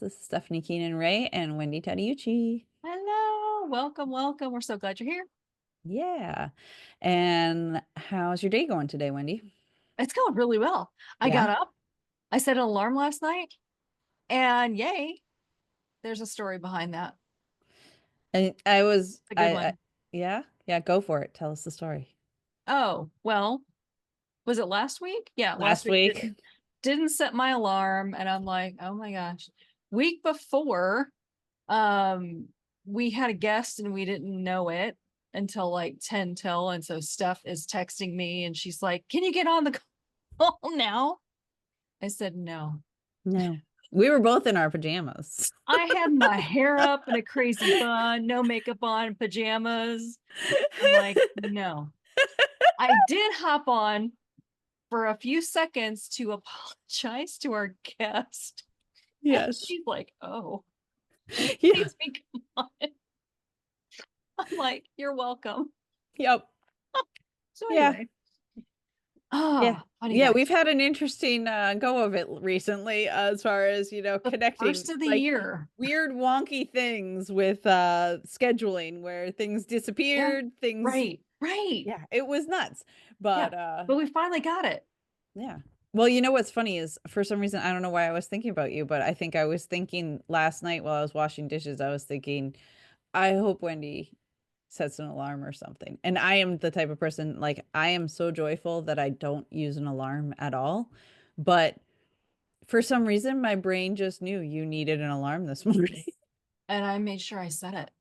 This is Stephanie Keenan Ray and Wendy Tadiucci. Hello, welcome, welcome. We're so glad you're here. Yeah. And how's your day going today, Wendy? It's going really well. I Yeah. got up, I set an alarm last night, and yay, there's a story behind that. I was A good I one. yeah, yeah, go for it. Tell us the story. Oh, well, was it last week? Yeah, last Last week week. didn't set my alarm, and I'm like, oh my gosh. Week before, um, we had a guest and we didn't know it until like 10 till. And so Steph is texting me and she's like, can you get on the call now? I said no. No. We were both in our pajamas. I had my hair up in a crazy bun, no makeup on, pajamas. I'm like, no. I did hop on for a few seconds to apologize to our guest. And Yes. she's like, oh, Yeah. please be on. I'm like, you're welcome. Yep. So Yeah. anyway, Yeah. funny Yeah, guys. we've had an interesting go of it recently as far as, The connecting first of the like year. weird wonky things with scheduling where things Yeah. disappeared, things Right. Right. yeah, it was nuts. Yeah. But But we finally got it. yeah. Well, you know what's funny is for some reason I don't know why I was thinking about you, but I think I was thinking last night while I was washing dishes, I was thinking, I hope Wendy sets an alarm or something. And I am the type of person like I am so joyful that I don't use an alarm at all. But for some reason, my brain just knew you needed an alarm this morning. And I made sure I said it.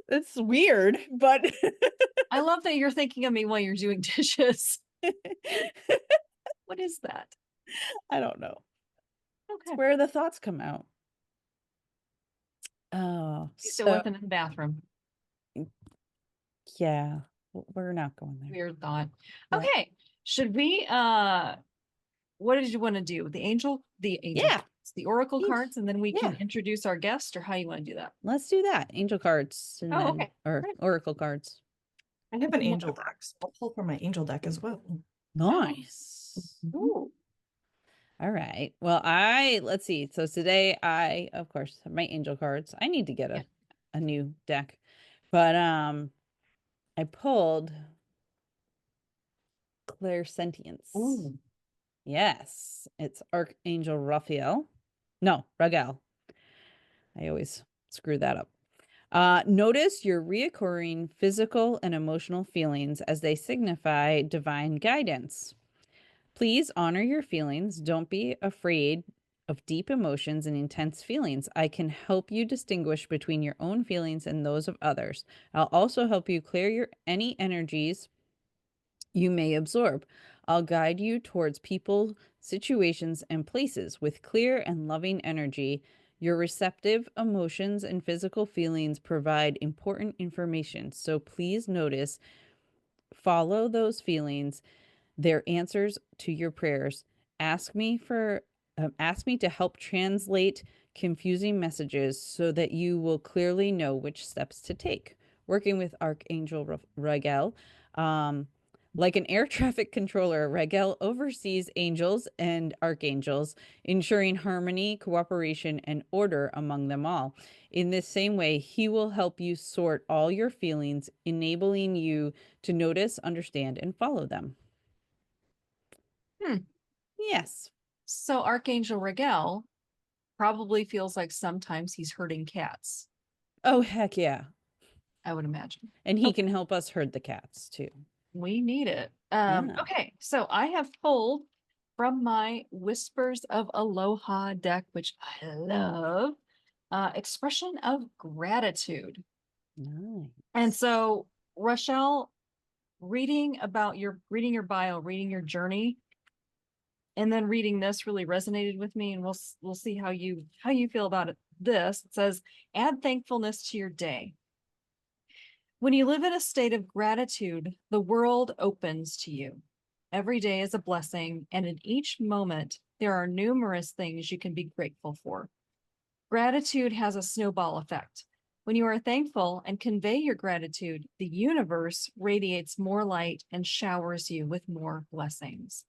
That's weird, but I love that you're thinking of me while you're doing dishes. What is that? I don't know. It's Okay. where the thoughts come out. Oh, You still so with him in the bathroom. yeah, we're not going there. Weird thought. Yeah. Okay. Should we what did you want to do? The angel Yeah. cards, the oracle Each. cards, and then we can Yeah. introduce our guest, or how you want to do that? Let's do that. Angel cards and Oh, then okay. or Great. oracle cards. I have an angel deck, so I'll pull from my angel deck as well. Nice. Mhm. Ooh. All right. Well, let's see. So today I, of course, have my angel cards. I need to get Yeah. a new deck. But I pulled Clairsentience. Ooh. Yes, it's Archangel Raphael. No, Raguel. I always screw that up. Notice your reoccurring physical and emotional feelings as they signify divine guidance. Please honor your feelings. Don't be afraid of deep emotions and intense feelings. I can help you distinguish between your own feelings and those of others. I'll also help you clear your any energies you may absorb. I'll guide you towards people, situations, and places with clear and loving energy. Your receptive emotions and physical feelings provide important information. So please notice, follow those feelings, their answers to your prayers. Ask me for ask me to help translate confusing messages so that you will clearly know which steps to take. Working with Archangel Raguel, like an air traffic controller, Raguel oversees angels and archangels, ensuring harmony, cooperation, and order among them all. In this same way, he will help you sort all your feelings, enabling you to notice, understand, and follow them. Hmm. Yes. So Archangel Rigel probably feels like sometimes he's hurting cats, Oh, heck yeah. I would imagine. And he Okay. can help us herd the cats too. We need it. Yeah. Okay, so I have pulled from my Whispers of Aloha deck, which I love, expression of gratitude. And Nice. so, Rochelle, reading your bio, reading your journey, and then reading this really resonated with me, and we'll see how you feel about it. This it says, add thankfulness to your day. When you live in a state of gratitude, the world opens to you. Every day is a blessing, and in each moment, there are numerous things you can be grateful for. Gratitude has a snowball effect. When you are thankful and convey your gratitude, the universe radiates more light and showers you with more blessings.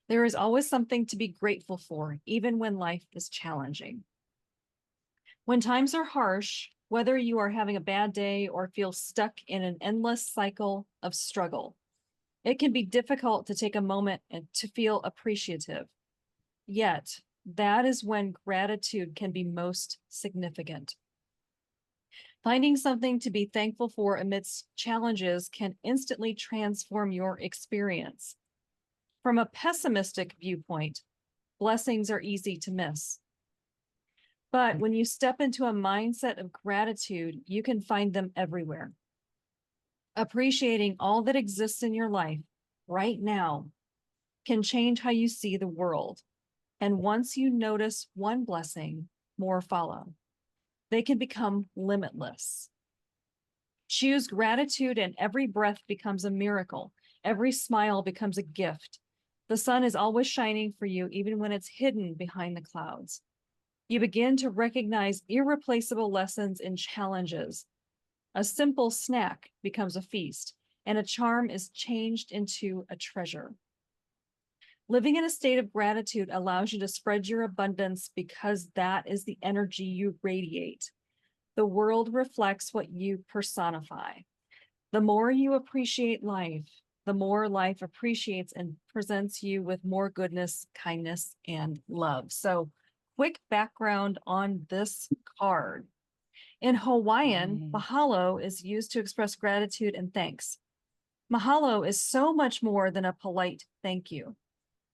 There is always something to be grateful for, even when life is challenging. When times are harsh, whether you are having a bad day or feel stuck in an endless cycle of struggle, it can be difficult to take a moment and to feel appreciative. Yet, that is when gratitude can be most significant. Finding something to be thankful for amidst challenges can instantly transform your experience. From a pessimistic viewpoint, blessings are easy to miss. But when you step into a mindset of gratitude, you can find them everywhere. Appreciating all that exists in your life right now can change how you see the world. And once you notice one blessing, more follow. They can become limitless. Choose gratitude, and every breath becomes a miracle. Every smile becomes a gift. The sun is always shining for you, even when it's hidden behind the clouds. You begin to recognize irreplaceable lessons in challenges. A simple snack becomes a feast, and a charm is changed into a treasure. Living in a state of gratitude allows you to spread your abundance because that is the energy you radiate. The world reflects what you personify. The more you appreciate life, the more life appreciates and presents you with more goodness, kindness, and love. So, quick background on this card. In Hawaiian, Nice. mahalo is used to express gratitude and thanks. Mahalo is so much more than a polite thank you.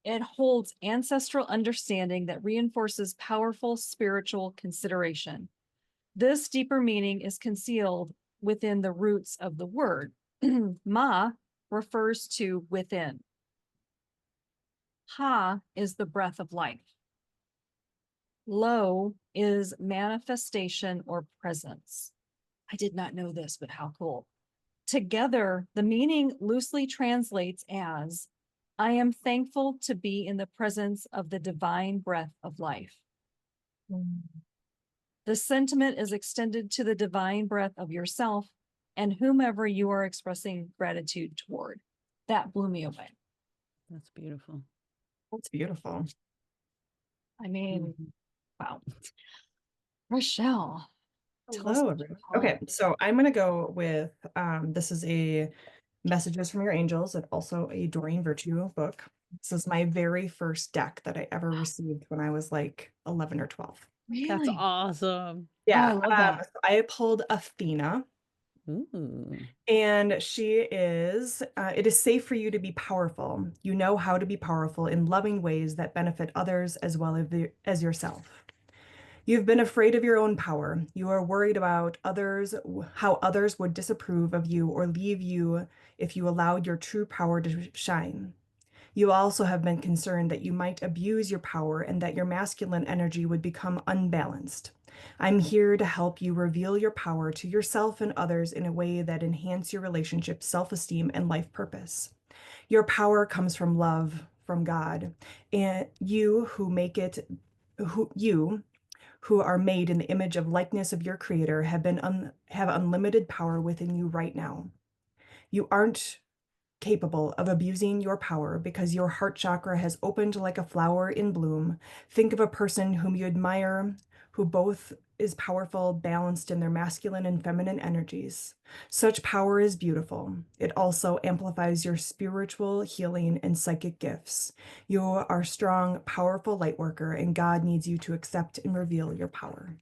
It holds ancestral understanding that reinforces powerful spiritual consideration. This deeper meaning is concealed within the roots of the word. Ma refers to within. Ha is the breath of life. Lo is manifestation or presence. I did not know this, but how cool. Together, the meaning loosely translates as, I am thankful to be in the presence of the divine breath of life. The sentiment is extended to the divine breath of yourself and whomever you are expressing gratitude toward. That blew me away. That's beautiful. That's beautiful. I mean, Mhm. wow. Rochelle, tell us Hello, what everyone. you call Okay, it. so I'm gonna go with this is a Messages from Your Angels and also a Doreen Virtue book. This is my very first deck that I ever received when I was like 11 or 12. That's Really? awesome. Oh, Yeah, I love that. so I pulled Athena, Ooh. and she is, it is safe for you to be powerful. You know how to be powerful in loving ways that benefit others as well as yourself. You've been afraid of your own power. You are worried about others, how others would disapprove of you or leave you if you allowed your true power to shine. You also have been concerned that you might abuse your power and that your masculine energy would become unbalanced. I'm here to help you reveal your power to yourself and others in a way that enhance your relationship, self-esteem, and life purpose. Your power comes from love, from God, and you who make it, who are made in the image of likeness of your creator have unlimited power within you right now. You aren't capable of abusing your power because your heart chakra has opened like a flower in bloom. Think of a person whom you admire, who both is powerful, balanced in their masculine and feminine energies. Such power is beautiful. It also amplifies your spiritual healing and psychic gifts. You are a strong, powerful light worker, and God needs you to accept and reveal your power.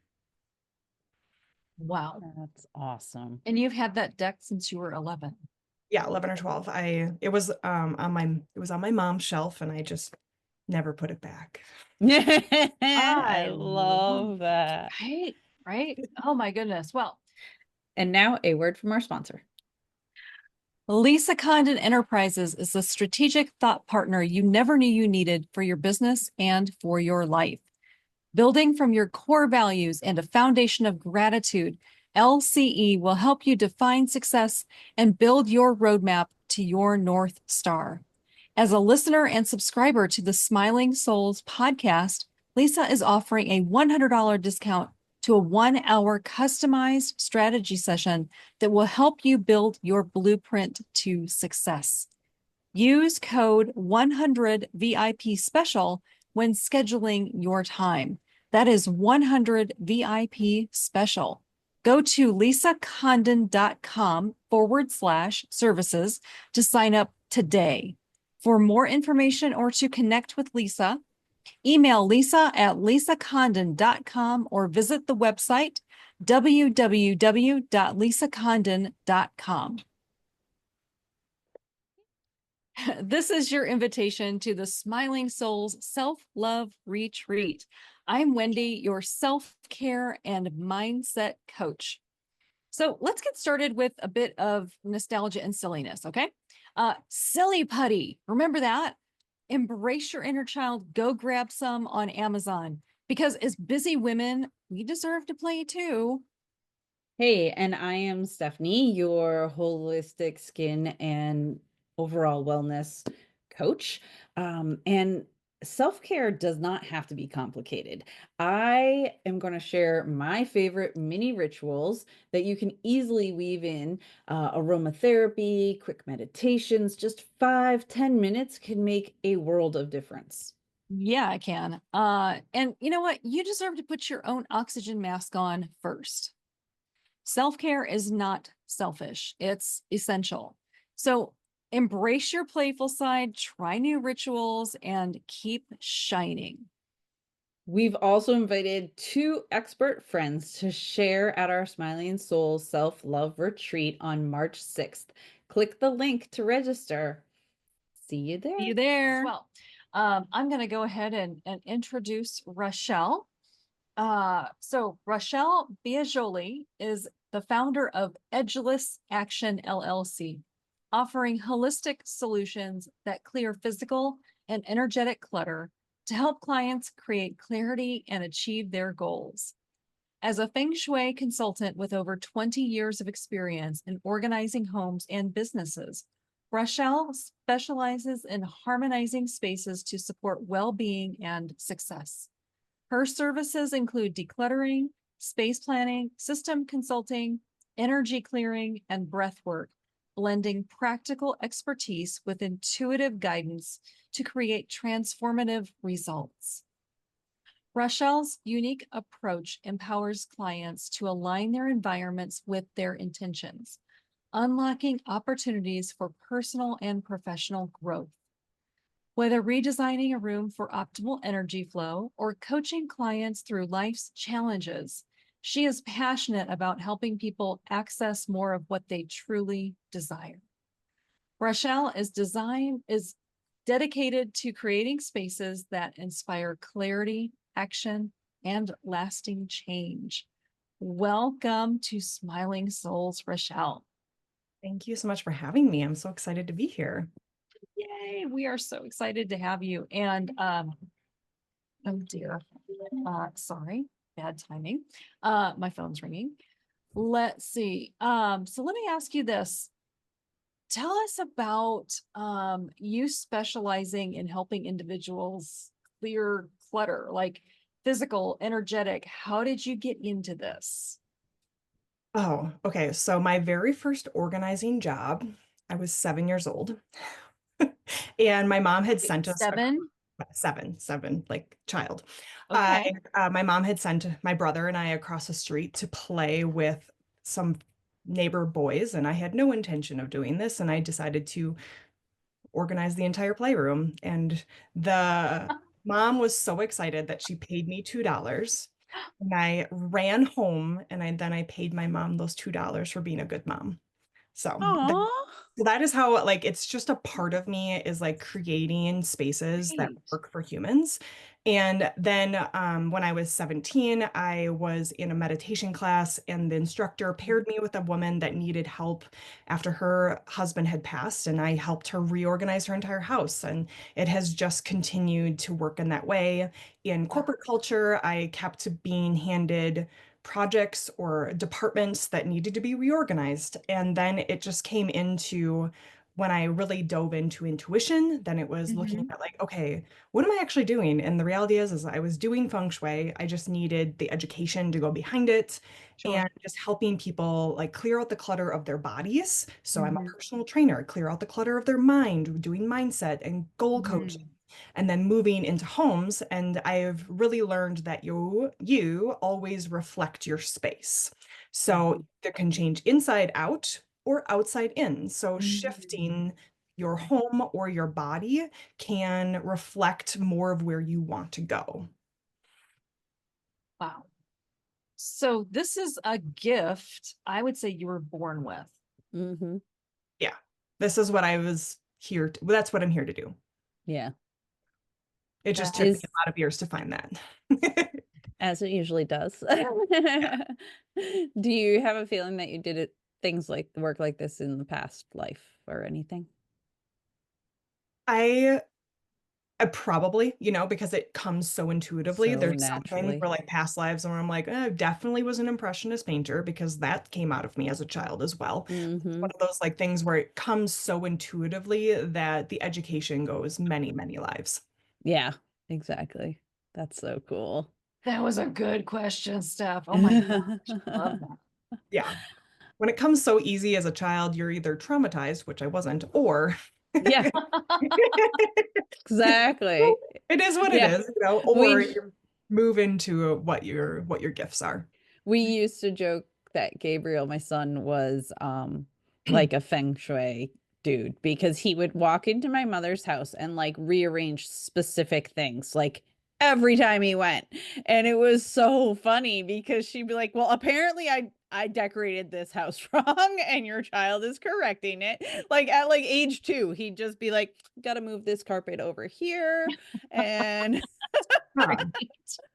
Wow. That's awesome. And you've had that deck since you were 11. Yeah, 11 or 12. It was on my mom's shelf, and I just never put it back. I I love that. Right? Right? Oh my goodness. Well, And now a word from our sponsor. Lisa Condon Enterprises is the strategic thought partner you never knew you needed for your business and for your life. Building from your core values and a foundation of gratitude, LCE will help you define success and build your roadmap to your North Star. As a listener and subscriber to the Smiling Souls podcast, Lisa is offering a $100 discount to a 1-hour customized strategy session that will help you build your blueprint to success. Use code 100 VIP special when scheduling your time. That is 100 VIP special. Go to lisacondon.com/services to sign up today. For more information or to connect with Lisa, email lisa@lisacondon.com or visit the website www.lisacondon.com. This is your invitation to the Smiling Souls Self-Love Retreat. I'm Wendy, your self-care and mindset coach. So let's get started with a bit of nostalgia and silliness, okay? Silly putty, remember that? Embrace your inner child. Go grab some on Amazon because as busy women, we deserve to play too. Hey, and I am Stephanie, your holistic skin and overall wellness coach. And self-care does not have to be complicated. I am going to share my favorite mini rituals that you can easily weave in. Aromatherapy, quick meditations, just 5-10 minutes can make a world of difference. Yeah, I can. And you know what? You deserve to put your own oxygen mask on first. Self-care is not selfish, it's essential. So embrace your playful side, try new rituals, and keep shining. We've also invited 2 expert friends to share at our Smiling Soul Self-Love Retreat on March 6th. Click the link to register. See you See there. you there. Well, I'm going to go ahead and introduce Raschel. So Raschel Biagioli is the founder of Edgeless Action LLC, offering holistic solutions that clear physical and energetic clutter to help clients create clarity and achieve their goals. As a Feng Shui consultant with over 20 years of experience in organizing homes and businesses, Raschel specializes in harmonizing spaces to support well-being and success. Her services include decluttering, space planning, system consulting, energy clearing, and breathwork, blending practical expertise with intuitive guidance to create transformative results. Raschel's unique approach empowers clients to align their environments with their intentions, unlocking opportunities for personal and professional growth. Whether redesigning a room for optimal energy flow or coaching clients through life's challenges, she is passionate about helping people access more of what they truly desire. Raschel is dedicated to creating spaces that inspire clarity, action, and lasting change. Welcome to Smiling Souls, Raschel. Thank you so much for having me. I'm so excited to be here. Yay, we are so excited to have you. And oh dear, sorry, bad timing. My phone's ringing. Let's see. So let me ask you this. Tell us about you specializing in helping individuals clear clutter, like physical, energetic. How did you get into this? Oh, okay. So my very first organizing job, I was 7 years old. And my mom had sent us a 7? seven, like child. I Okay. My mom had sent my brother and I across the street to play with some neighbor boys, and I had no intention of doing this, and I decided to organize the entire playroom. And the mom was so excited that she paid me $2. And I ran home and then I paid my mom those $2 for being a good mom. So Aw. that is how, like, it's just a part of me is like creating spaces that Great. work for humans. And then when I was 17, I was in a meditation class, and the instructor paired me with a woman that needed help after her husband had passed, and I helped her reorganize her entire house. And it has just continued to work in that way. In corporate culture, I kept being handed projects or departments that needed to be reorganized. And then it just came into when I really dove into intuition, then it was looking Mhm. at like, okay, what am I actually doing? And the reality is I was doing feng shui. I just needed the education to go behind it Sure. and just helping people like clear out the clutter of their bodies. So I'm a Mhm. personal trainer, clear out the clutter of their mind, doing mindset and goal coaching, Mhm. and then moving into homes. And I've really learned that you always reflect your space. So Mhm. it can change inside out or outside in. So Mhm. shifting your home or your body can reflect more of where you want to go. Wow. So this is a gift I would say you were born with. Mm-hmm. Yeah. This is what I was here to, well, that's what I'm here to do. Yeah. It just That took me Is a lot of years to find that. as it usually does. Do you have a feeling that you did it things like work like this in the past life or anything? I probably, because it comes so intuitively. So There's something for naturally. like past lives where I'm like, I definitely was an impressionist painter because that came out of me as a child as well. It's one Mm-hmm. of those like things where it comes so intuitively that the education goes many, many lives. Yeah, exactly. That's so cool. that was a good question, Steph. Oh my gosh. Love that. Yeah. When it comes so easy as a child, you're either traumatized, which I wasn't, or Yeah, exactly. it is what it Yeah. is, or We you move into what your gifts are. we used to joke that Gabriel, my son, was like a feng shui dude because he would walk into my mother's house and like rearrange specific things like every time he went. And it was so funny because she'd be like, "Well, apparently I decorated this house wrong and your child is correcting it." Like at like age 2, he'd just be like, "Got to move this carpet over here." And Huh. Great.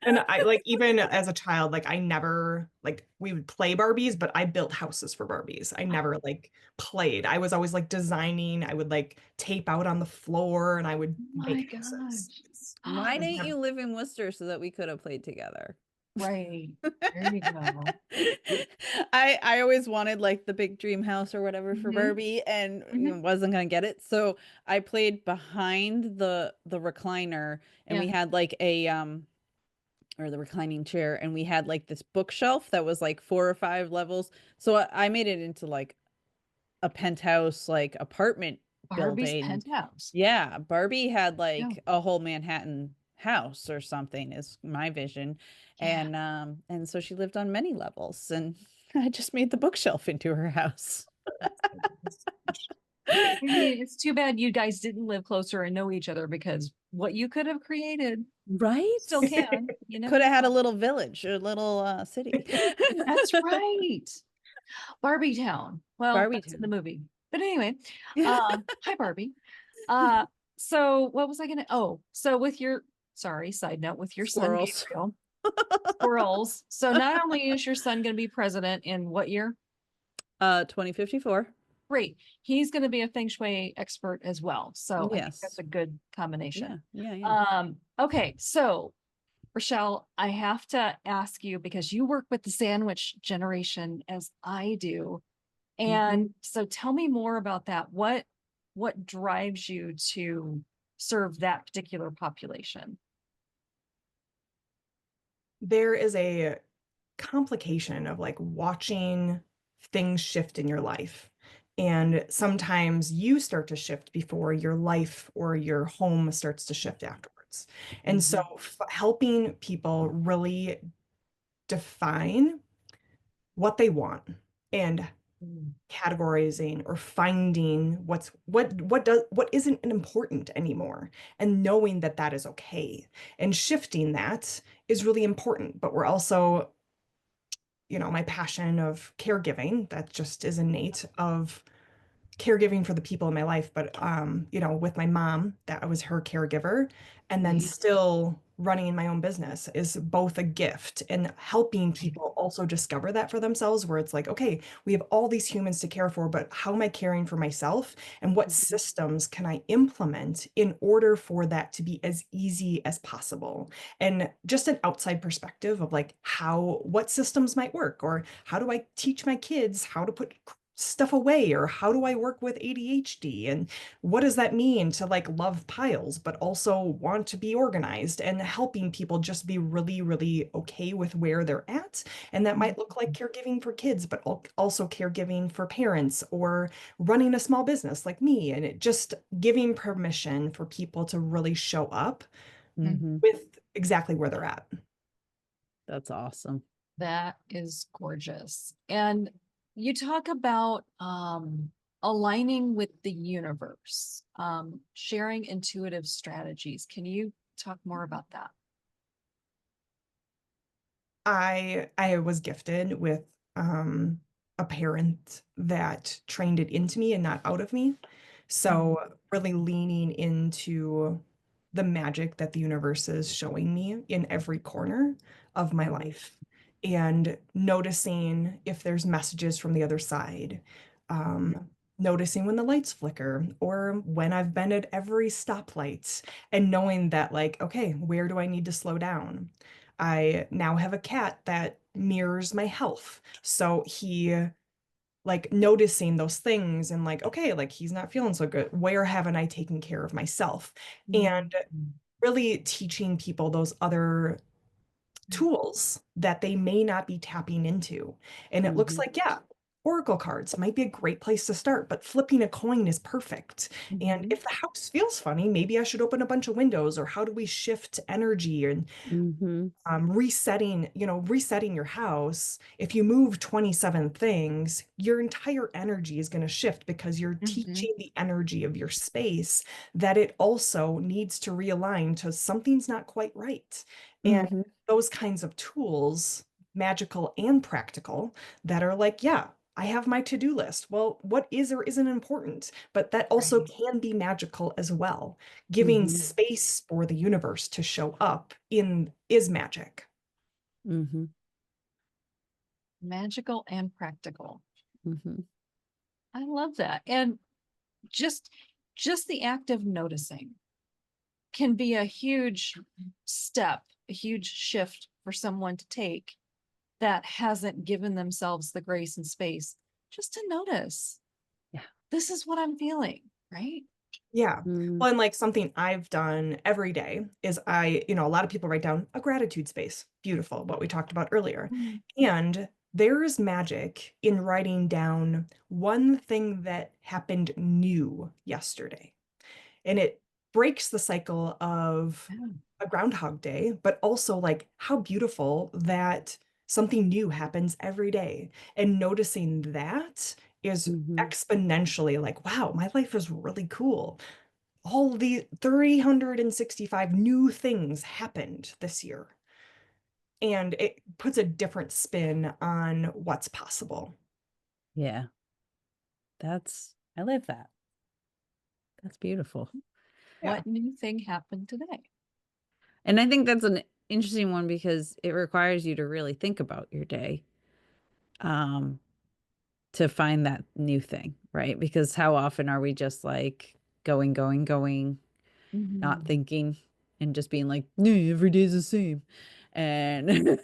And I like even as a child, like I never like we would play Barbies, but I built houses for Barbies. I never like played. I was always like designing. I would like tape out on the floor and I would Oh my make houses. gosh. why I've didn't never- you live in Worcester so that we could have played together? Right. There you go. I always wanted like the big dream house or whatever for Hmm. Barbie and Hmm. wasn't gonna get it. So I played behind the recliner and Yeah. we had like a or the reclining chair and we had like this bookshelf that was like 4 or 5 levels. So I made it into like a penthouse like apartment Barbie's building. penthouse. Yeah, Barbie had Yeah. like a whole Manhattan house or something is my vision. Yeah. And so she lived on many levels and I just made the bookshelf into her house. I mean, it's too bad you guys didn't live closer and know each other because what you could have created still Right? can. You Could never have had a know. little village, a little city. That's right. Barbie Town. Well, Barbie that's in the town. movie. But anyway, hi Barbie. Uh, so what was I gonna, oh, so with your, sorry, side note, with your son Squirrels. Gabriel, squirrels. So not only is your son gonna be president in what year? 2054. Great. He's gonna be a feng shui expert as well. So I think that's Yes. a good combination. Yeah, yeah, yeah. Okay, so Rochelle, I have to ask you because you work with the sandwich generation as I do. Mhm. And so tell me more about that. What drives you to serve that particular population? There is a complication of like watching things shift in your life. And sometimes you start to shift before your life or your home starts to shift afterwards. And so Mhm. helping people really define what they want and Mm. categorizing or finding what isn't important anymore and knowing that that is okay and shifting that is really important, but we're also my passion of caregiving that just is innate of caregiving for the people in my life, but with my mom, that I was her caregiver, and then Right. still running my own business is both a gift and helping people also discover that for themselves, where it's like, okay, we have all these humans to care for, but how am I caring for myself? And what Mhm. systems can I implement in order for that to be as easy as possible? And just an outside perspective of like what systems might work, or how do I teach my kids how to put stuff away, or how do I work with ADHD, and what does that mean to like love piles but also want to be organized, and helping people just be really, really okay with where they're at. And that might look like caregiving for kids, but also caregiving for parents, or running a small business like me, and it just giving permission for people to really show up Hmm. with exactly where they're at. That's awesome. That is gorgeous. And you talk about aligning with the universe, sharing intuitive strategies. Can you talk more about that? I was gifted with a parent that trained it into me and not out of me. So really leaning into the magic that the universe is showing me in every corner of my life, and noticing if there's messages from the other side. Noticing when the lights flicker, or when I've been at every stoplight, and knowing that, like, okay, where do I need to slow down? I now have a cat that mirrors my health. So he, like, noticing those things and like, okay, like he's not feeling so good. Where haven't I taken care of myself? And really teaching people those other tools that they may not be tapping into. And it looks Hmm. like, yeah, Oracle cards might be a great place to start, but flipping a coin is perfect. And Mhm. if the house feels funny, maybe I should open a bunch of windows, or how do we shift energy? And Hmm. resetting your house. If you move 27 things, your entire energy is going to shift, because you're Mhm. teaching the energy of your space that it also needs to realign to something's not quite right. And Hmm. those kinds of tools, magical and practical, that are like, yeah, I have my to-do list. Well, what is or isn't important? But that also Right. can be magical as well. Giving Hmm. space for the universe to show up in is magic. Hmm. Magical and practical. Hmm. I love that. And just just the act of noticing can be a huge step, a huge shift for someone to take that hasn't given themselves the grace and space just to notice Yeah. this is what I'm feeling, right? Yeah. Hmm. Well, and like something I've done every day is a lot of people write down a gratitude space. Beautiful, what we talked about earlier. Mm. And there is magic in writing down one thing that happened new yesterday. And it breaks the cycle of Yeah. a Groundhog Day, but also like how beautiful that something new happens every day. And noticing that is Hmm. exponentially like, wow, my life is really cool. All the 365 new things happened this year. And it puts a different spin on what's possible. Yeah. I love that. That's beautiful. Yeah. What new thing happened today? And I think that's an interesting one because it requires you to really think about your day, um, to find that new thing, right? Because how often are we just like going, going, going, not Mhm. thinking, and just being like, "No, every day's the same." And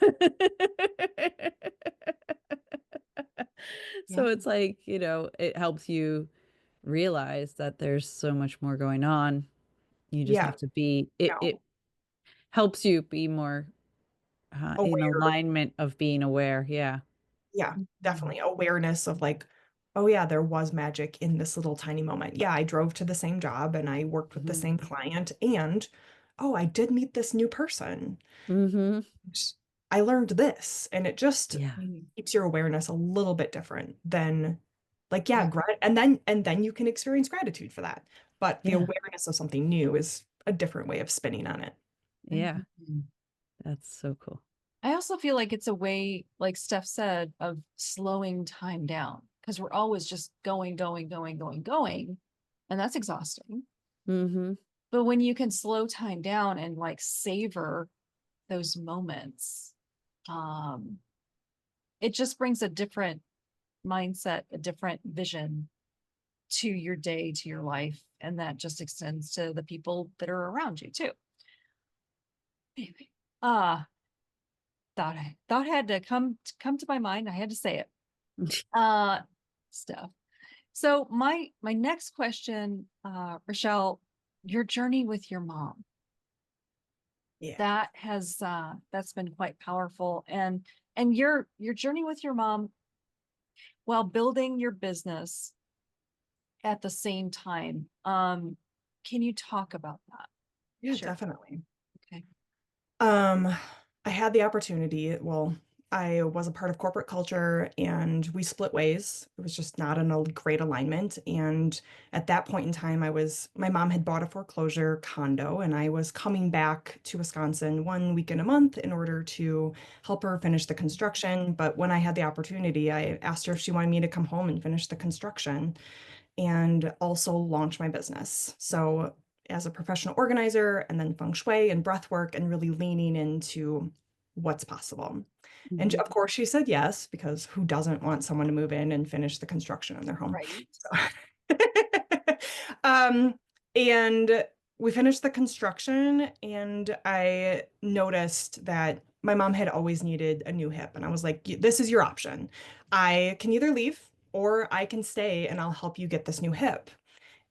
Yeah. so it's like, it helps you realize that there's so much more going on. You just Yeah. have to be it No. helps you be more in Aware. alignment of being aware. Yeah. Yeah, Mhm. definitely awareness of like, oh yeah, there was magic in this little tiny moment. Yeah, I drove to the same job and I worked with the Mhm. same client, and oh, I did meet this new person. Mhm. I learned this, and it just Yeah. Mhm. keeps your awareness a little bit different than, like, yeah, Yeah. and then you can experience gratitude for that. But the Yeah. awareness of something new is a different way of spinning on it. Yeah. Mhm. That's so cool. I also feel like it's a way, like Steph said, of slowing time down because we're always just going, going, going, going, going. And that's exhausting. Mhm. But when you can slow time down and like savor those moments, um, it just brings a different mindset, a different vision to your day, to your life. And that just extends to the people that are around you too. Anyway, uh, thought had to come to my mind. I had to say it. Uh stuff. So my next question, Rochelle, your journey with your mom, Yeah, that's been quite powerful. And your journey with your mom while building your business at the same time. Can you talk about that? yeah, Sure. definitely. Okay. Um, I had the opportunity, well, I was a part of corporate culture and we split ways. It was just not in a great alignment. And at that point in time, my mom had bought a foreclosure condo and I was coming back to Wisconsin 1 week in a month in order to help her finish the construction. But when I had the opportunity, I asked her if she wanted me to come home and finish the construction and also launch my business. So as a professional organizer and then Feng Shui and breathwork and really leaning into what's possible. And Mhm. of course, she said yes, because who doesn't want someone to move in and finish the construction on their home? Right. So, um, and we finished the construction, and I noticed that my mom had always needed a new hip. And I was like, this is your option. I can either leave or I can stay and I'll help you get this new hip.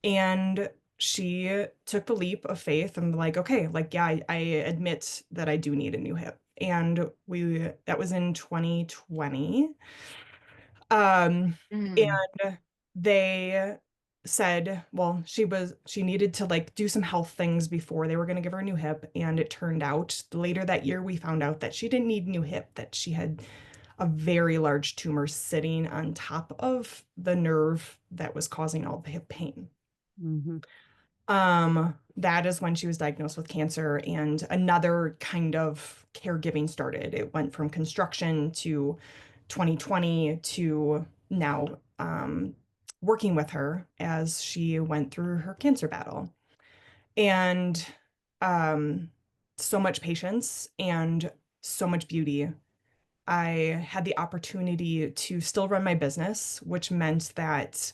And she took the leap of faith and like, okay, like, yeah, I admit that I do need a new hip. And that was in 2020. Mm. And they said, well, she needed to like do some health things before they were going to give her a new hip. And it turned out later that year, we found out that she didn't need a new hip, that she had a very large tumor sitting on top of the nerve that was causing all the hip pain. Mhm. That is when she was diagnosed with cancer and another kind of caregiving started. It went from construction to 2020 to now working with her as she went through her cancer battle. And um, so much patience and so much beauty. I had the opportunity to still run my business, which meant that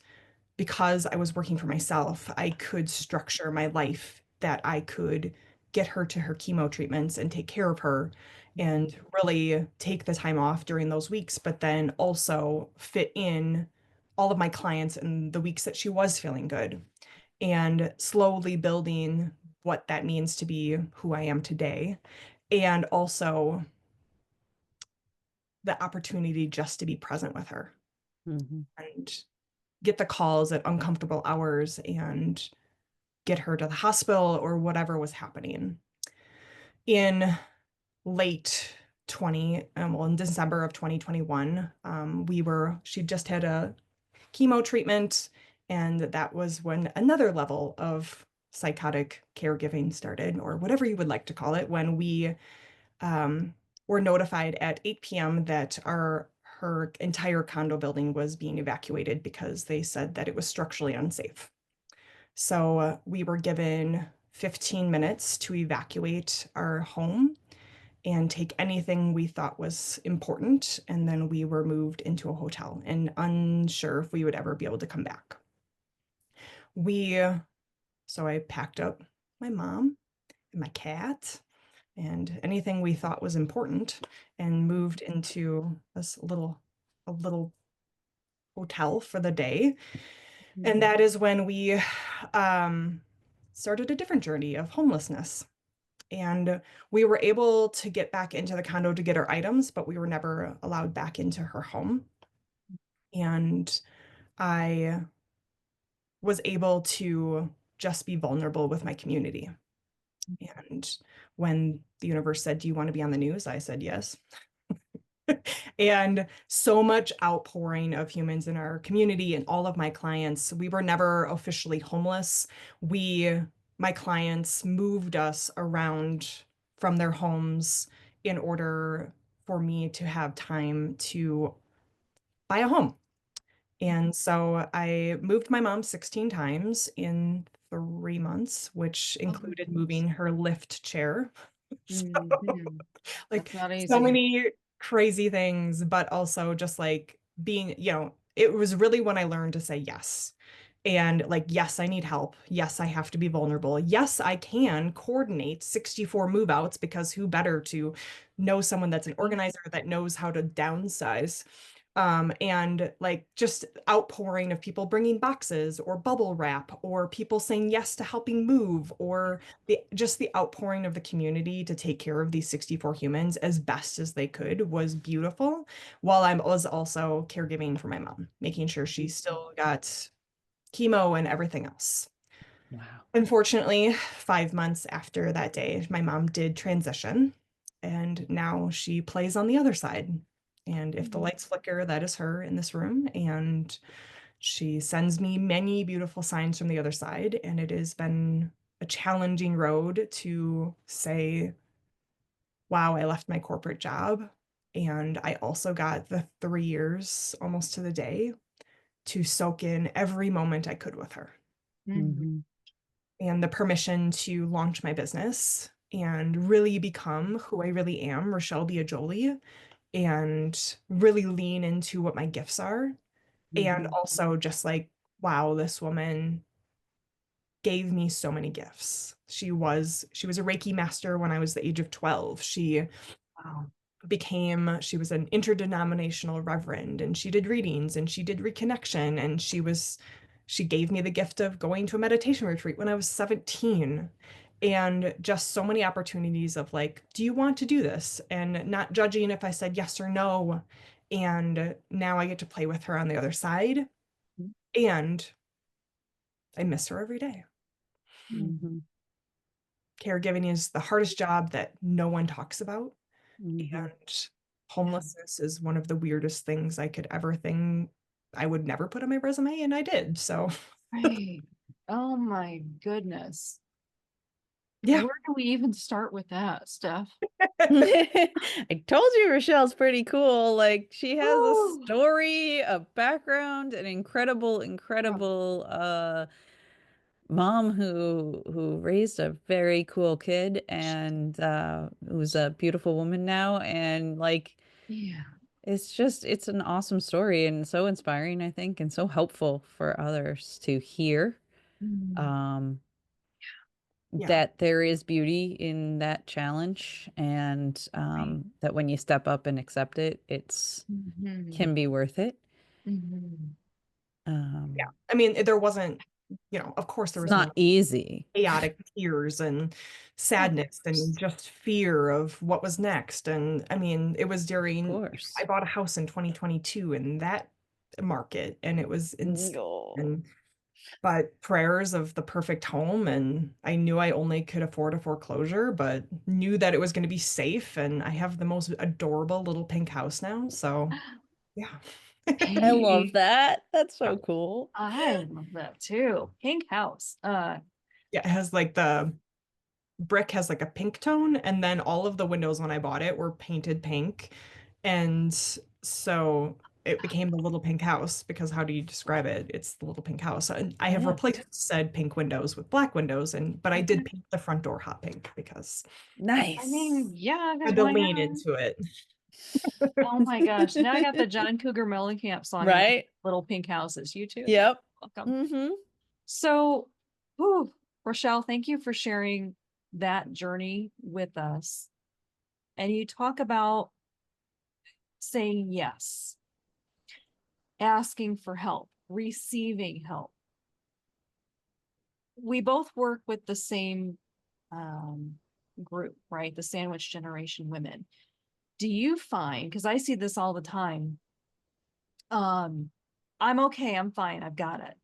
because I was working for myself, I could structure my life that I could get her to her chemo treatments and take care of her and really take the time off during those weeks, but then also fit in all of my clients in the weeks that she was feeling good and slowly building what that means to be who I am today. And also the opportunity just to be present with her Mhm. and get the calls at uncomfortable hours and get her to the hospital or whatever was happening. In late 20, well, in December of 2021, she just had a chemo treatment, and that was when another level of psychotic caregiving started, or whatever you would like to call it, when we um, were notified at 8 p.m. that her entire condo building was being evacuated because they said that it was structurally unsafe. So we were given 15 minutes to evacuate our home and take anything we thought was important. And then we were moved into a hotel and unsure if we would ever be able to come back. We, so I packed up my mom and my cat and anything we thought was important and moved into a little hotel for the day. And that is when we um, started a different journey of homelessness. And we were able to get back into the condo to get our items, but we were never allowed back into her home. And I was able to just be vulnerable with my community. And when the universe said, "Do you want to be on the news?" I said yes. And so much outpouring of humans in our community and all of my clients. We were never officially homeless. My clients moved us around from their homes in order for me to have time to buy a home. And so I moved my mom 16 times in 3 months, which Oh my included goodness. moving her lift chair. So Mhm. like That's not so easy. many crazy things, but also just like being, it was really when I learned to say yes. And like, yes, I need help. Yes, I have to be vulnerable. Yes, I can coordinate 64 move outs because who better to know someone that's an Right. organizer that knows how to downsize. And like just outpouring of people bringing boxes or bubble wrap or people saying yes to helping move or just the outpouring of the community to take care of these 64 humans as best as they could was beautiful, while I was also caregiving for my mom, making sure she still got chemo and everything else. Wow. Unfortunately, 5 months after that day, my mom did transition, and now she plays on the other side. And if the lights flicker, that is her in this room. And she sends me many beautiful signs from the other side. And it has been a challenging road to say, wow, I left my corporate job. And I also got the 3 years almost to the day to soak in every moment I could with her Mhm. and the permission to launch my business and really become who I really am, Raschel Biagioli, and really lean into what my gifts are. And Mhm. also just like, wow, this woman gave me so many gifts. She was a Reiki master when I was the age of 12. Wow. She was an interdenominational reverend and she did readings and she did reconnection and she gave me the gift of going to a meditation retreat when I was 17 and just so many opportunities of like, do you want to do this? And not judging if I said yes or no. And now I get to play with her on the other side and I miss her every day. Mhm. Caregiving is the hardest job that no one talks about. Mhm. And homelessness is one of the weirdest things I could ever think I would never put on my resume, and I did. So, Right. Oh my goodness. yeah. Where do we even start with that, Steph? I told you Rochelle's pretty cool. Like she has a Oh, story, a background, an incredible, yeah. incredible mom who raised a very cool kid and who's a beautiful woman now. And like Yeah. it's an awesome story and so inspiring, I think, and so helpful for others to hear. Mm, Um, Yeah. that there is beauty in that challenge and right. that when you step up and accept it, it's Mhm. can be worth it. Mhm. Yeah. Um, I mean, there wasn't, of course, there it's was not moments easy, of chaotic tears and Of sadness and course. just fear of what was next. And I mean, it was of during, I course. bought a house in 2022 in that market, and it was insane. No. And but prayers of the perfect home, and I knew I only could afford a foreclosure, but knew that it was going to be safe, and I have the most adorable little pink house now, so yeah. I love Hey, that. That's Yeah, so cool. I love that too. Pink house. yeah, it has like the brick has like a pink tone, and then all of the windows when I bought it were painted pink, and so it became the little pink house because how do you describe it? It's the little pink house. And I have Yeah. replaced said pink windows with black windows, and but I did Mhm. paint the front door hot pink because I Nice. mean, yeah, I because had to why lean not? into it. Oh my gosh. Now I got the John Cougar Mellencamp song in my Right? little pink houses. You too. Yep. Welcome. Mm-hmm. So, whew, Rochelle, thank you for sharing that journey with us. And you talk about saying yes, asking for help, receiving help. We both work with the same um, group, right? The sandwich generation women. Do you find, because I see this all the time, um, I'm okay, I'm fine, I've got it.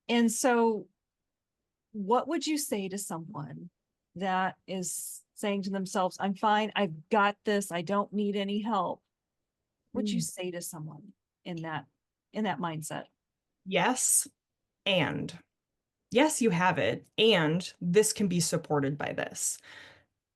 And so, what would you say to someone that is saying to themselves, I'm fine, I've got this, I don't need any help? What'd you Mm. say to someone in that mindset? Yes, and yes, you have it, and this can be supported by this.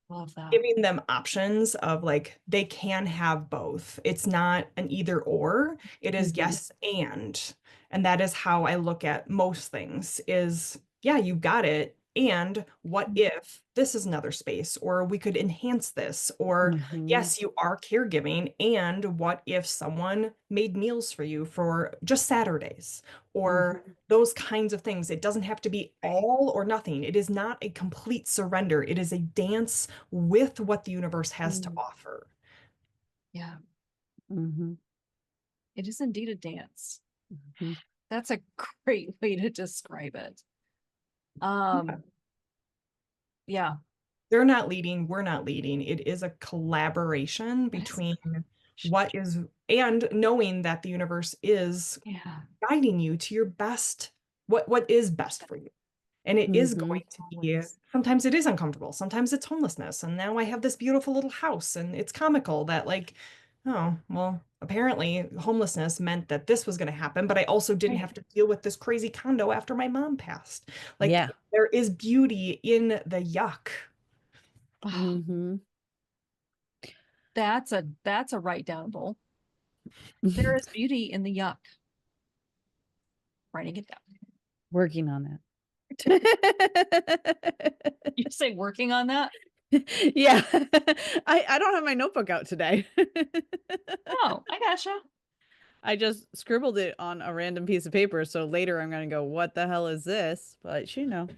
Love that. Giving them options of like they can have both. It's not an either or, it is Mm-hmm. yes and. And that is how I look at most things is yeah, you got it. And what if this is another space, or we could enhance this, or Mm-hmm. yes, you are caregiving. And what if someone made meals for you for just Saturdays, or Mm-hmm. those kinds of things? It doesn't have to be all or nothing. It is not a complete surrender. It is a dance with what the universe has to Mm-hmm. offer. Yeah. Mhm. It is indeed a dance. Mhm. That's a great way to describe it. Um, yeah, They're not leading, we're not leading. It is a collaboration that's, between what is, and knowing that the universe is yeah, guiding you to your best, what is best for you. And it is Mhm. going to be, always. sometimes it is uncomfortable. Sometimes it's homelessness. And now I have this beautiful little house. And it's comical that, like, oh, well, apparently homelessness meant that this was going to happen. But I also didn't have Right. to deal with this crazy condo after my mom passed. Like, Yeah. there is beauty in the yuck. Oh, Mhm. that's a write downable. There is beauty in the yuck. Writing it down. Working on that. You say working on that? Yeah. I don't have my notebook out today. Oh, I gotcha. I just scribbled it on a random piece of paper, so later I'm gonna go, "What the hell is this?" But you know.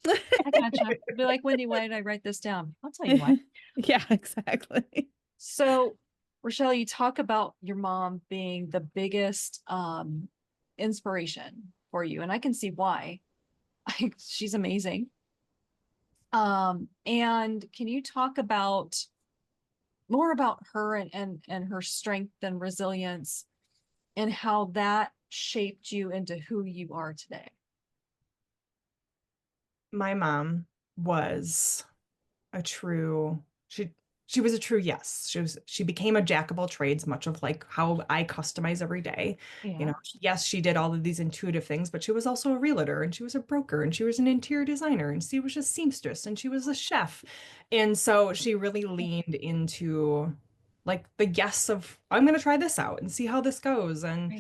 I gotcha. Be like, Wendy, why did I write this down? I'll tell you why. Yeah, exactly. So, Rochelle, you talk about your mom being the biggest inspiration for you, and I can see why. She's amazing. And can you talk about more about her and her strength and resilience and how that shaped you into who you are today? My mom was a true she was a true yes. She became a jack of all trades, much of like how I customize every day. You Yeah. know, yes, she did all of these intuitive things, but she was also a realtor and she was a broker and she was an interior designer and she was a seamstress and she was a chef. And so she really leaned into like the yes of I'm going to try this out and see how this goes. And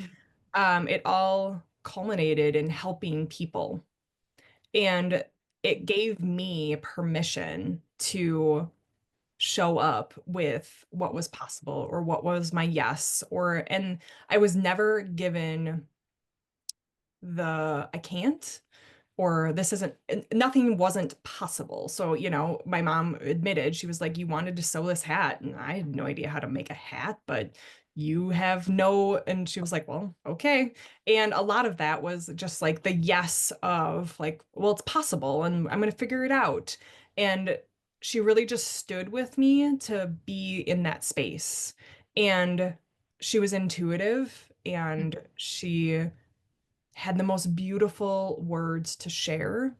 Right. it all culminated in helping people. And it gave me permission to show up with what was possible or what was my yes or and I was never given the I can't or this isn't nothing wasn't possible. So, you know, my mom admitted she was like, you wanted to sew this hat, and I had no idea how to make a hat, but you have no, and she was like, well, okay. And a lot of that was just like the yes of like, well, it's possible and I'm gonna figure it out. And she really just stood with me to be in that space. And she was intuitive and she had the most beautiful words to share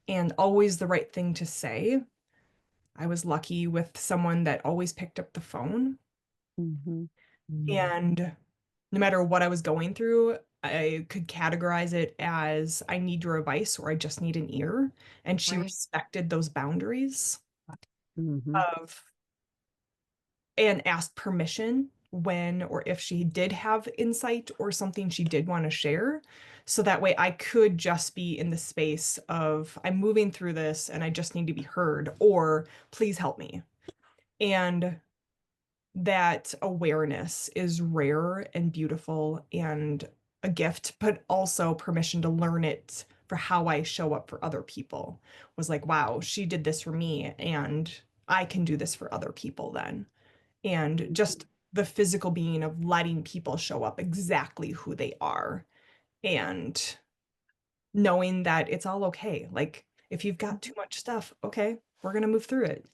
and always the right thing to say. I was lucky with someone that always picked up the phone. Mhm. And no matter what I was going through, I could categorize it as I need your advice or I just need an ear. And she Right. respected those boundaries Mhm. of and asked permission when or if she did have insight or something she did want to share. So that way I could just be in the space of I'm moving through this and I just need to be heard, or please help me. And that awareness is rare and beautiful and a gift, but also permission to learn it for how I show up for other people was like, wow, she did this for me and I can do this for other people then. And just the physical being of letting people show up exactly who they are and knowing that it's all okay. Like if you've got too much stuff, okay, we're going to move through it.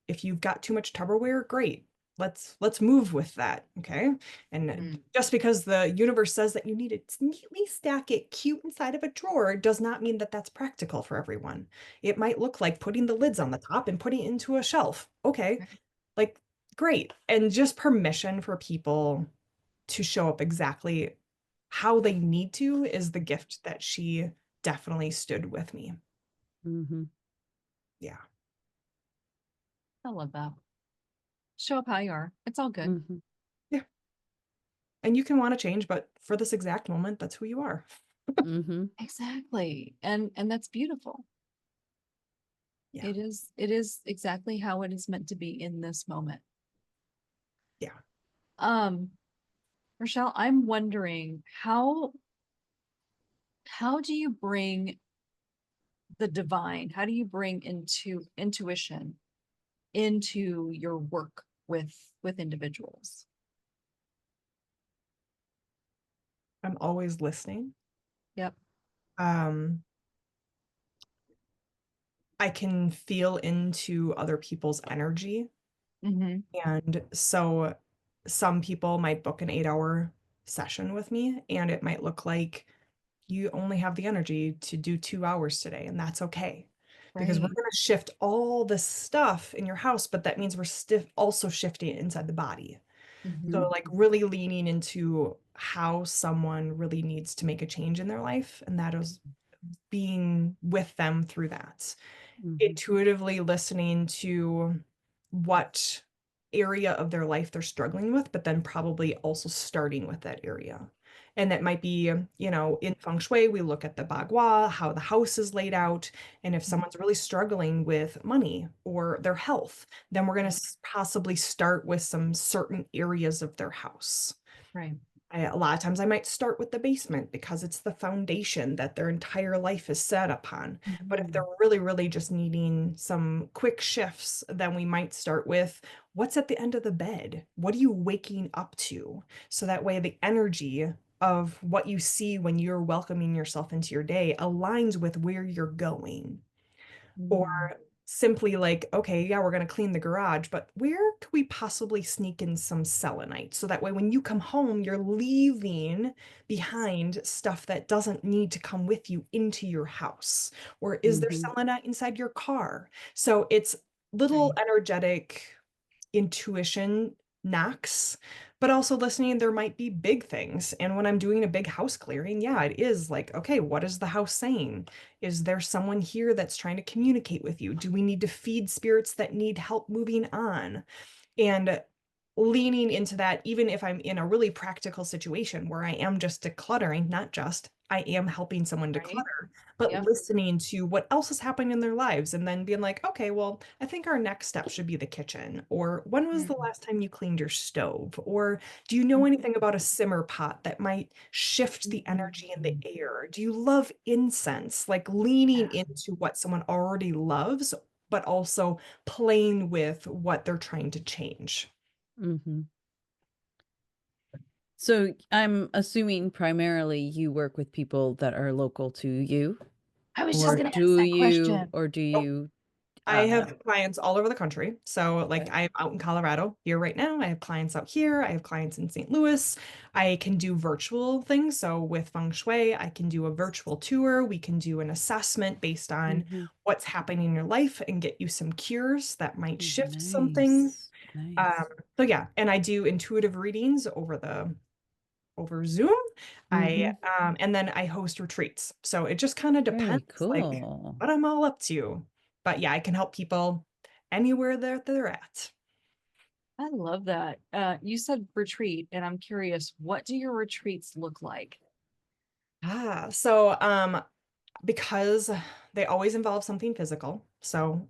If you've got too much Tupperware, great. Let's move with that, okay? And Mm. just because the universe says that you need to neatly stack it cute inside of a drawer does not mean that that's practical for everyone. It might look like putting the lids on the top and putting it into a shelf. Okay, Right. like great. And just permission for people to show up exactly how they need to is the gift that she definitely stood with me. Mhm. Yeah. I love that. Show up how you are. It's all good. Mhm. Yeah. And you can want to change, but for this exact moment, that's who you are. Mhm. Exactly. And that's beautiful. Yeah. It is exactly how it is meant to be in this moment. Yeah. Um, Rochelle, I'm wondering how do you bring the divine? How do you bring into intuition into your work with individuals? I'm always listening. Yep. Um, I can feel into other people's energy. Mm-hmm. And so some people might book an 8 hour session with me, and it might look like you only have the energy to do 2 hours today, and that's okay. Because we're Right. going to shift all this stuff in your house, but that means we're stiff also shifting it inside the body. Mm-hmm. So, like, really leaning into how someone really needs to make a change in their life, and that is being with them through that. Mhm. Intuitively listening to what area of their life they're struggling with, but then probably also starting with that area. And that might be, in Feng Shui, we look at the bagua, how the house is laid out. And if someone's really struggling with money or their health, then we're going Right. to possibly start with some certain areas of their house. Right. A lot of times I might start with the basement because it's the foundation that their entire life is set upon. But if Mm-hmm. they're really, really just needing some quick shifts, then we might start with what's at the end of the bed? What are you waking up to? So that way the energy of what you see when you're welcoming yourself into your day aligns with where you're going. Or Mm-hmm. simply like, okay, yeah, we're going to clean the garage, but where could we possibly sneak in some selenite? So that way, when you come home, you're leaving behind stuff that doesn't need to come with you into your house. Or is there Mhm. selenite inside your car? So it's little Right. energetic intuition knocks, but also listening, there might be big things. And when I'm doing a big house clearing, yeah, it is like, okay, what is the house saying? Is there someone here that's trying to communicate with you? Do we need to feed spirits that need help moving on? And leaning into that, even if I'm in a really practical situation where I am just decluttering, not just, I am helping someone Right. declutter, but Yep. listening to what else is happening in their lives and then being like, okay, well, I think our next step should be the kitchen. Or when was the Mm-hmm. last time you cleaned your stove? Or do you know anything about a simmer pot that might shift the energy in the Mm-hmm. air? Do you love incense? Like leaning Yeah. into what someone already loves, but also playing with what they're trying to change. Mhm. So I'm assuming primarily you work with people that are local to you, I was just or gonna ask do that you question. or do Oh, you I uh have clients all over the country. So, like, okay. I'm out in Colorado here right now. I have clients out here. I have clients in St. Louis. I can do virtual things. So, with Feng Shui, I can do a virtual tour. We can do an assessment based on Mhm. what's happening in your life and get you some cures that might shift something. Nice. Um, Nice. so yeah, and I do intuitive readings over Zoom. I Mhm. and then I host retreats. So it just kind of depends Very like cool. what I'm all up to. But yeah, I can help people anywhere they're at. I love that. You said retreat, and I'm curious, what do your retreats look like? So because they always involve something physical. So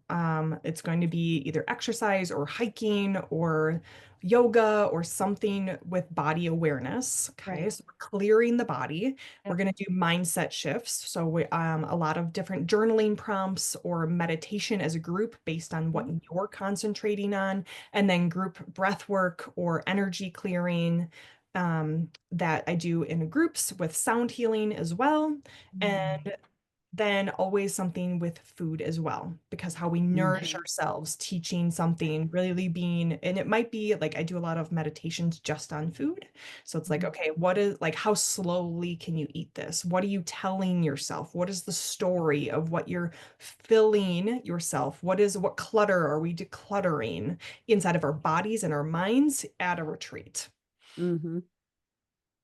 it's going to be either exercise or hiking or yoga or something with body awareness. Okay, Right. so we're clearing the body. We're Yep. going to do mindset shifts. So a lot of different journaling prompts or meditation as a group based on what Mhm. you're concentrating on, and then group breath work or energy clearing. That I do in groups with sound healing as well. Mm. And then always something with food as well, because how we Mm. nourish ourselves, teaching something, really being, and it might be like I do a lot of meditations just on food. So it's like, Mhm. okay, what is like, how slowly can you eat this? What are you telling yourself? What is the story of what you're filling yourself? What clutter are we decluttering inside of our bodies and our minds at a retreat? Mhm.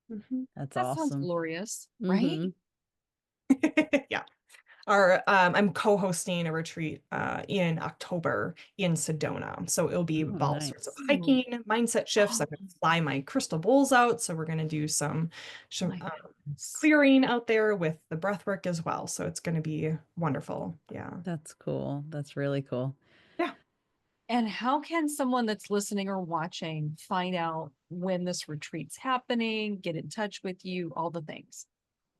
Mhm. That's That sounds awesome. glorious, right? Mhm. Yeah. I'm co-hosting a retreat in October in Sedona. So it'll be Oh, all sorts of nice. Ooh. hiking, mindset shifts. I'm Oh going to fly my crystal bowls out. So we're going to do some my goodness. clearing out there with the breath work as well. So it's going to be wonderful. Yeah. That's cool. That's really cool. Yeah. And how can someone that's listening or watching find out when this retreat's happening, get in touch with you, all the things?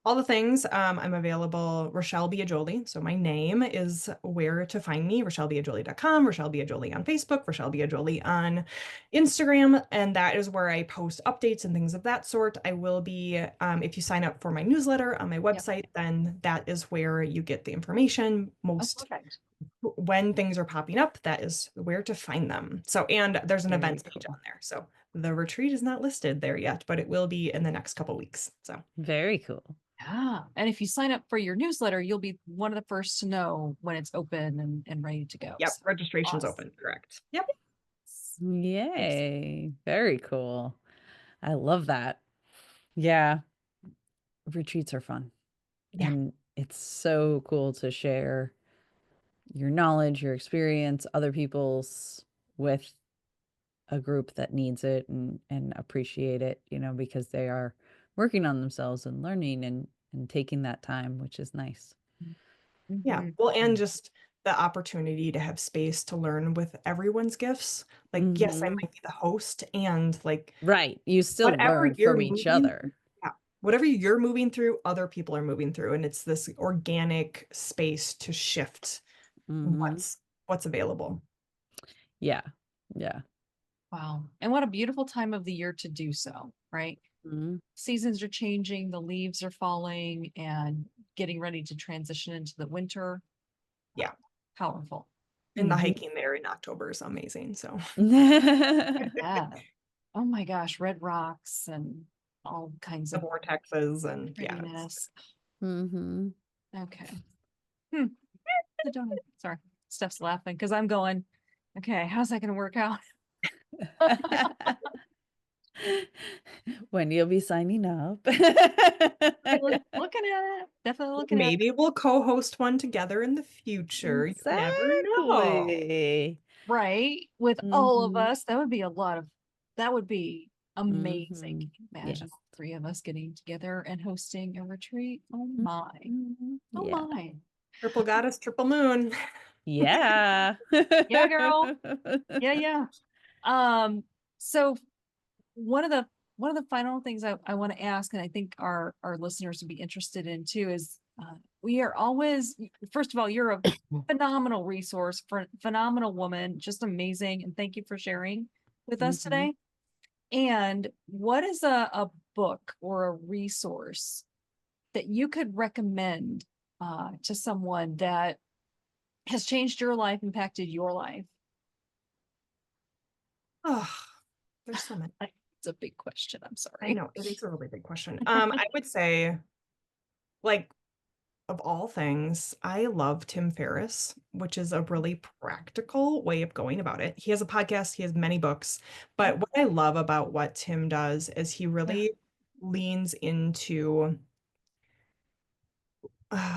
All the things. I'm available, Raschel Biagioli. So my name is where to find me, RachelBiagioli.com, Raschel Biagioli on Facebook, Raschel Biagioli on Instagram. And that is where I post updates and things of that sort. I will be, if you sign up for my newsletter on my Yep. website, then that is where you get the information Oh, most perfect. when things are popping up, that is where to find them. So, and there's an Very events page cool. on there. So the retreat is not listed there yet, but it will be in the next couple weeks. So Very cool. Yeah. And if you sign up for your newsletter, you'll be one of the first to know when it's open and ready to go. yep, So registration's awesome. open, correct. Yep. Yay. Very cool. I love that. Yeah. Retreats are fun. Yeah. And it's so cool to share your knowledge, your experience, other people's with a group that needs it and appreciate it, because they are working on themselves and learning and taking that time, which is nice. Yeah. Mhm. Well, and just the opportunity to have space to learn with everyone's gifts. Like, yes, I Hmm. might be the host and like Right. You still whatever learn you're from each moving, other. yeah, whatever you're moving through, other people are moving through. And it's this organic space to shift Hmm. what's available. Yeah. Yeah. Wow. And what a beautiful time of the year to do so, right? Mhm. Seasons are changing, the leaves are falling and getting ready to transition into the winter. Yeah. Powerful. And the Mhm. hiking there in October is amazing. So Yeah. Oh my gosh, red rocks and all kinds the of vortexes and yeah, prettiness. Mhm. Okay. Hmm. The donut. Sorry. Steph's laughing because I'm going, okay, how's that going to work out? When you'll be signing up. Looking at it. Definitely looking at it. maybe we'll co-host one together in the future. You never know. Exactly. Right. With all of Mhm. us. That would be amazing. Mhm. Can you imagine Yes. all three of us getting together and hosting a retreat? Oh my. Mhm. Oh Yeah. my. Triple goddess, triple moon. Yeah. Yeah, girl. Yeah, yeah. Um, so one of the final things I want to ask, and I think our listeners would be interested in too, is we are always, first of all, you're a phenomenal resource, for phenomenal woman, just amazing, and thank you for sharing with us Mhm. today. And what is a book or a resource that you could recommend to someone that has changed your life, impacted your life? Oh, there's so many. It's a big question. I'm I sorry. know it is a really big question. I would say, like, of all things, I love Tim Ferriss, which is a really practical way of going about it. He has a podcast, he has many books, Yep. but what I love about what Tim does is he Yeah. really leans into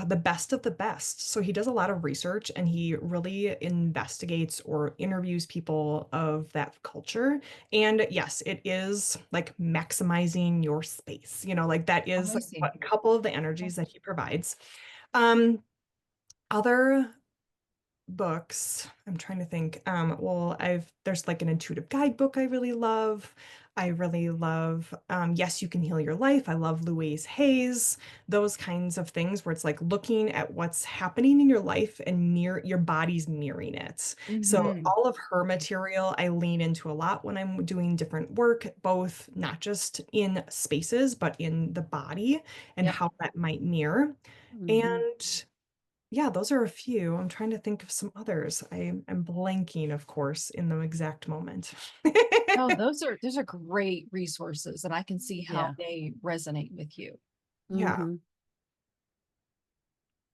the best of the best. So he does a lot of research and he really investigates or interviews people of that culture. And yes, it is like maximizing your space. Like that is Amazing. a couple of the energies that he provides. Um, Other books, I'm trying to think. Well, there's like an intuitive guidebook I really love. I really love Yes, You Can Heal Your Life. I love Louise Hayes, those kinds of things where it's like looking at what's happening in your life and your body's mirroring it. So Hmm. all of her material I lean into a lot when I'm doing different work, both not just in spaces, but in the body and Yep. how that might mirror. Mhm. And yeah, those are a few. I'm trying to think of some others. I'm blanking, of course, in the exact moment. Oh, those are great resources, and I can see how Yeah. they resonate with you. Yeah, Mhm.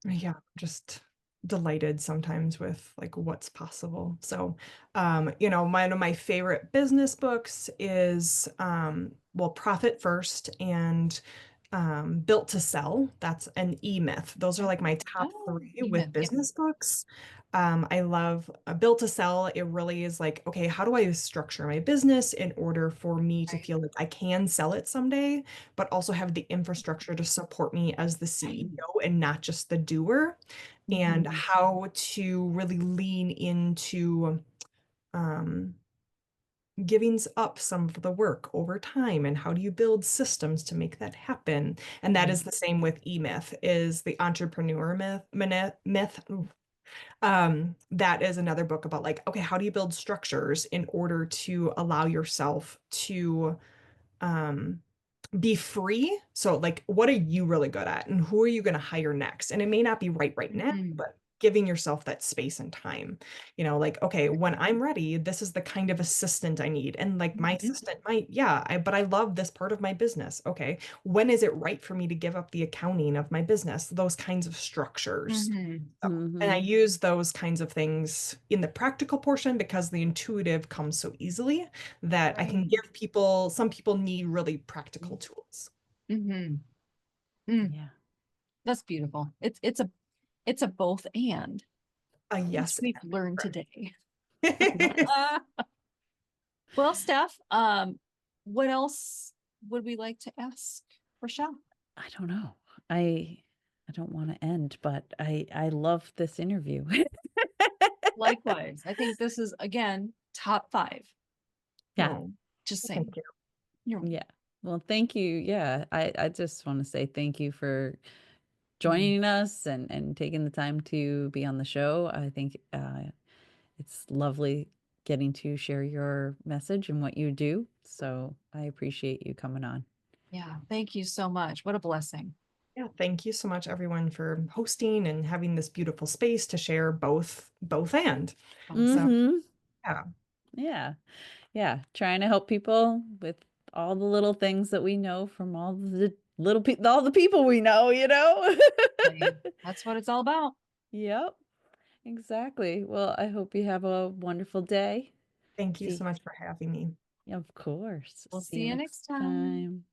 yeah, just delighted sometimes with like what's possible. So, one of my favorite business books is well, Profit First and Built to Sell. That's an E-Myth. Those are Okay. like my top Oh, three you with meant, yep. business books. I love Built to Sell. It really is like, okay, how do I structure my business in order for me to Right. feel like I can sell it someday, but also have the infrastructure to support me as the CEO and not just the doer, and Mhm. how to really lean into um, giving up some of the work over time, and how do you build systems to make that happen? And that is the same with E-Myth, is the entrepreneur myth. That is another book about like, okay, how do you build structures in order to allow yourself to um, be free? So like, what are you really good at, and who are you going to hire next? And it may not be right now, Mhm. but giving yourself that space and time, like, okay, when I'm ready, this is the kind of assistant I need. And like my Mhm. assistant might, yeah, but I love this part of my business. Okay, when is it right for me to give up the accounting of my business? Those kinds of structures. Mhm. So, and I Mhm. use those kinds of things in the practical portion because the intuitive comes so easily that I can Right. give people, some people need really practical tools. Mhm. Mm, Yeah. that's beautiful. It's a both and, which Yes. we've learned today. Yes. Well, Steph, what else would we like to ask Rochelle? I don't know. I don't want to end, but I love this interview. Likewise, I think this is again top 5. Yeah. Oh, Just saying. thank you. You're Yeah. Well, thank you. Yeah. I just want to say thank you for Mhm. joining us and taking the time to be on the show. I think it's lovely getting to share your message and what you do. So I appreciate you coming on. Yeah, thank you so much. What a blessing. Yeah, thank you so much, everyone, for hosting and having this beautiful space to share both and. So, Awesome. Mm-hmm. yeah, Yeah. Yeah. Trying to help people with all the little things that we know from all the people we know. Hey, that's what it's all about. Yep. Exactly. Well, I hope you have a wonderful day. thank you so See, much for having me. of course. We'll See see you you next next time. time.